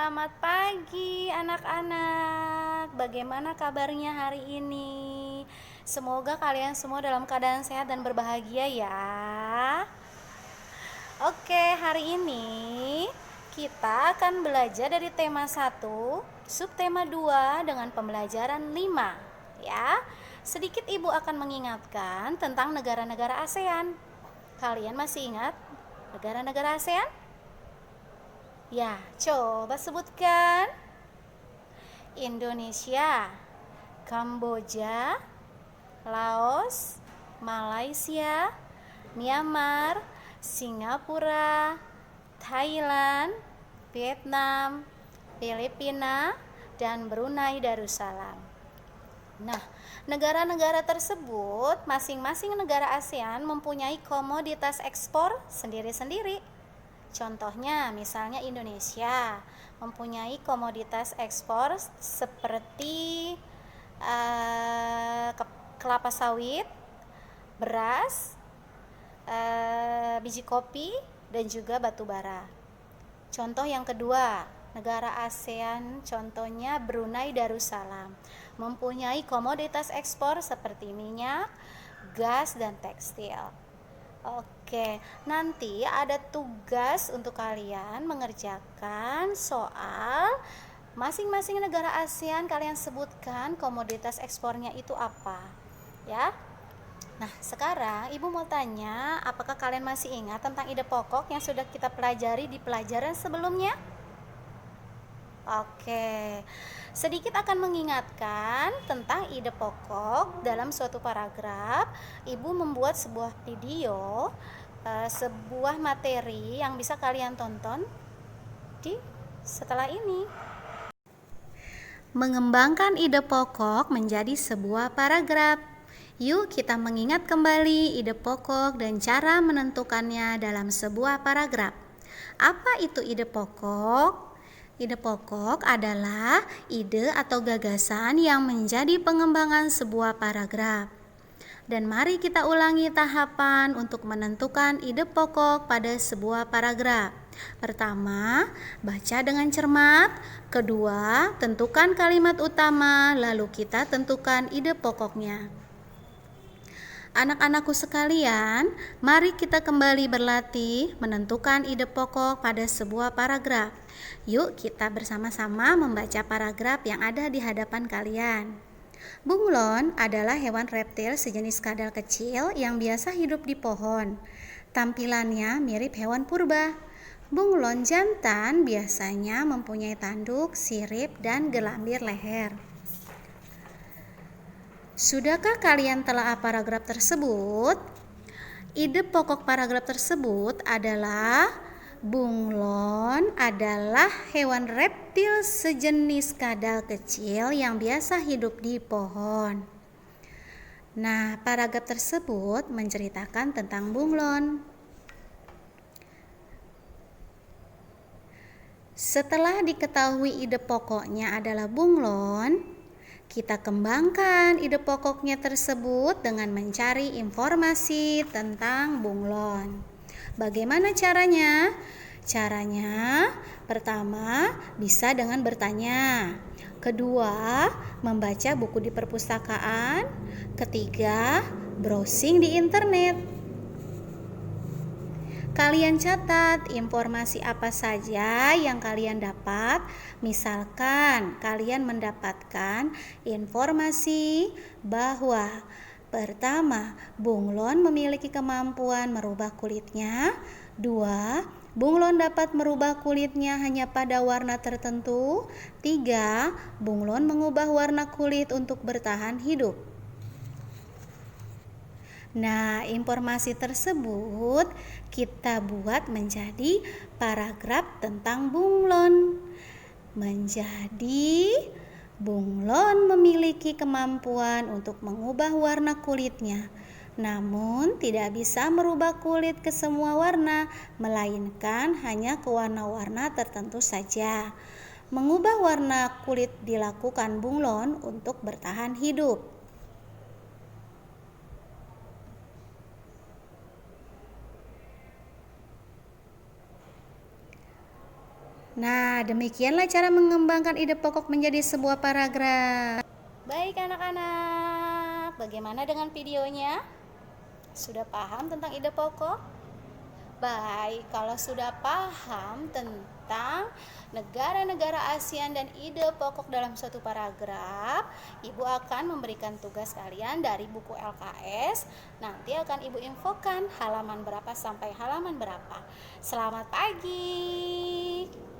Selamat pagi anak-anak. Bagaimana kabarnya hari ini? Semoga kalian semua dalam keadaan sehat dan berbahagia ya. Oke, hari ini kita akan belajar dari tema 1, subtema 2 dengan pembelajaran 5 ya. Sedikit Ibu akan mengingatkan tentang negara-negara ASEAN. Kalian masih ingat negara-negara ASEAN? Ya, coba sebutkan. Indonesia, Kamboja, Laos, Malaysia, Myanmar, Singapura, Thailand, Vietnam, Filipina, dan Brunei Darussalam. Nah, negara-negara tersebut, masing-masing negara ASEAN mempunyai komoditas ekspor sendiri-sendiri. Contohnya, misalnya Indonesia mempunyai komoditas ekspor seperti kelapa sawit, beras, biji kopi, dan juga batu bara. Contoh yang kedua, negara ASEAN contohnya Brunei Darussalam mempunyai komoditas ekspor seperti minyak, gas, dan tekstil. Oke, nanti ada tugas untuk kalian mengerjakan soal masing-masing negara ASEAN. Kalian sebutkan komoditas ekspornya itu apa, ya. Nah, sekarang Ibu mau tanya, apakah kalian masih ingat tentang ide pokok yang sudah kita pelajari di pelajaran sebelumnya? Oke, sedikit akan mengingatkan tentang ide pokok dalam suatu paragraf. Ibu membuat sebuah video, sebuah materi yang bisa kalian tonton di setelah ini. Mengembangkan ide pokok menjadi sebuah paragraf. Yuk kita mengingat kembali ide pokok dan cara menentukannya dalam sebuah paragraf. Apa itu ide pokok? Ide pokok adalah ide atau gagasan yang menjadi pengembangan sebuah paragraf. Dan mari kita ulangi tahapan untuk menentukan ide pokok pada sebuah paragraf. Pertama, baca dengan cermat. Kedua, tentukan kalimat utama, lalu kita tentukan ide pokoknya. Anak-anakku sekalian, mari kita kembali berlatih menentukan ide pokok pada sebuah paragraf. Yuk kita bersama-sama membaca paragraf yang ada di hadapan kalian. Bunglon adalah hewan reptil sejenis kadal kecil yang biasa hidup di pohon. Tampilannya mirip hewan purba. Bunglon jantan biasanya mempunyai tanduk, sirip, dan gelambir leher. Sudahkah kalian telah paragraf tersebut? Ide pokok paragraf tersebut adalah bunglon adalah hewan reptil sejenis kadal kecil yang biasa hidup di pohon. Nah, paragraf tersebut menceritakan tentang bunglon. Setelah diketahui ide pokoknya adalah bunglon, kita kembangkan ide pokoknya tersebut dengan mencari informasi tentang bunglon. Bagaimana caranya? Caranya, pertama, bisa dengan bertanya. Kedua, membaca buku di perpustakaan. Ketiga, browsing di internet. Kalian catat informasi apa saja yang kalian dapat. Misalkan kalian mendapatkan informasi bahwa pertama, bunglon memiliki kemampuan merubah kulitnya. Dua, bunglon dapat merubah kulitnya hanya pada warna tertentu. Tiga, bunglon mengubah warna kulit untuk bertahan hidup. Nah, informasi tersebut kita buat menjadi paragraf tentang bunglon. Menjadi bunglon memiliki kemampuan untuk mengubah warna kulitnya, namun tidak bisa merubah kulit ke semua warna, melainkan hanya ke warna-warna tertentu saja. Mengubah warna kulit dilakukan bunglon untuk bertahan hidup. Nah, demikianlah cara mengembangkan ide pokok menjadi sebuah paragraf. Baik anak-anak, bagaimana dengan videonya? Sudah paham tentang ide pokok? Baik, kalau sudah paham tentang negara-negara ASEAN dan ide pokok dalam suatu paragraf, Ibu akan memberikan tugas kalian dari buku LKS. Nanti akan Ibu infokan halaman berapa sampai halaman berapa. Selamat pagi.